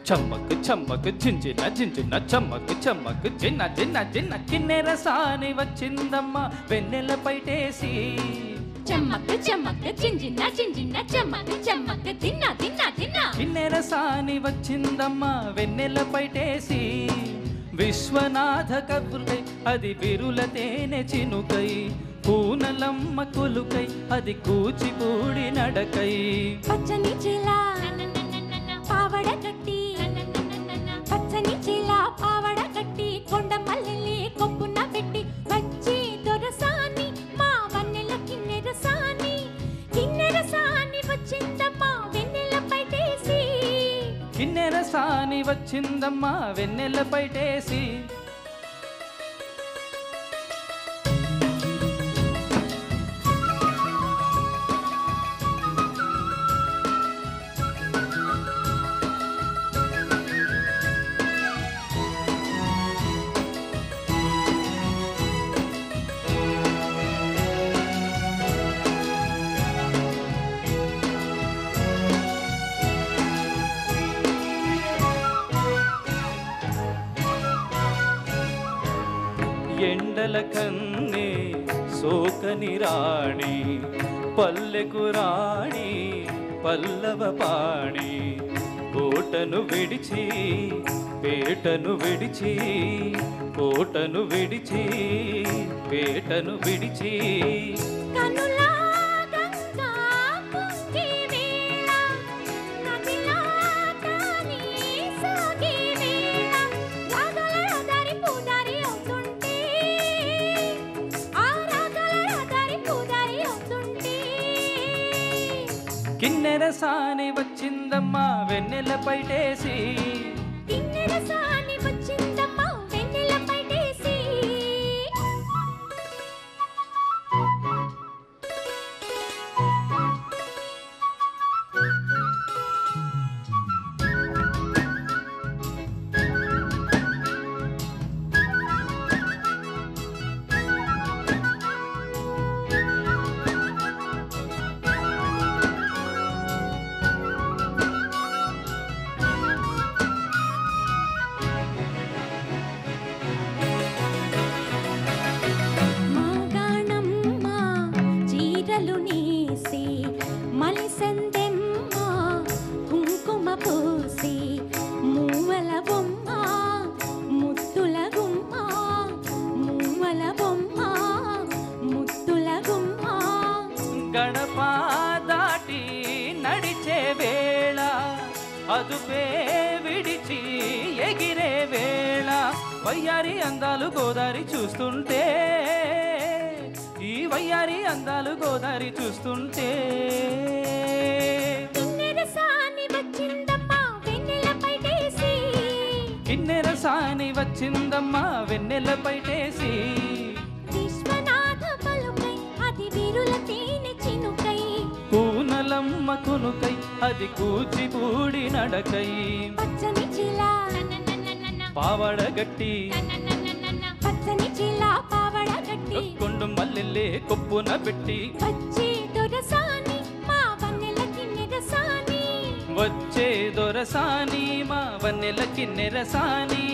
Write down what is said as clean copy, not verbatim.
చమ్మకు చమ్మకు జింజిన జింజిన చమ్మకు చమ్మకు జిన్న జిన్న జిన్న కిన్నెర సాని వచ్చిందమ్మ వెన్నెల పైటేసి చమ్మకు చమ్మకు జింజిన జింజిన చమ్మకు చమ్మకు జిన్న జిన్న జిన్న కిన్నెర సాని వచ్చిందమ్మ వెన్నెల పైటేసి విశ్వనాథ కబుర్కై అది విరుల తేనె చినుకై పూనలమ్మ కొలుకై అది కూచిపూడి నడకై పచ్చని చిలా పావడ కట్టి పచ్చని చిలా పావడ కట్టి కొండ మల్లెల్లి కొప్పున పెట్టి వచ్చి దొరసాని మా వన్నెల కిన్నెర సాని వచ్చిందమ్మా వెన్నెల పైటేసి కిన్నెర సాని వచ్చిందమ్మా వెన్నెల పైటేసి ఎండల కన్నే సోకని రాణి పల్లెకు రాణి పల్లవ పాణి కోటను విడిచి పేటను విడిచి కోటను విడిచి పేటను విడిచి కనులా గంగా పొంగి వేళ నదిలా తాని సాగి వేళ రాగల దారి పూదారి అవుతుంటే ఆ రాగల దారి పూదారి అవుతుంటే కిన్నెర సాని వచ్చిందమ్మా వెన్నెల పైటేసి కిన్నెర సాని వచ్చిందమ్మా వెన్నెల పైటేసి గడప దాటి నడిచే వేళ అదుపే విడిచి ఎగిరే వేళ వయ్యారి అందాలు గోదారి చూస్తుంటే ఈ వయ్యారి అందాలు గోదారి చూస్తుంటే కిన్నెర సాని వచ్చిందమ్మా వెన్నెల పైటేసి కిన్నెర సాని వచ్చిందమ్మా వెన్నెల పైటేసి విశ్వనాథ పలుకై అది విరుల తేనె చినుకై పూనలమ్మ కునుకై అది కూచిపూడి నడకై పచ్చని చిలా పావడ గట్టి పచ్చని చిలా పావడ గట్టి కొండు మల్లెల్లే కొప్పున పెట్టి వచ్చే దొరసాని మా వన్నెల కిన్నెర సాని వచ్చే దొరసాని మా వన్నెల కిన్నెర సాని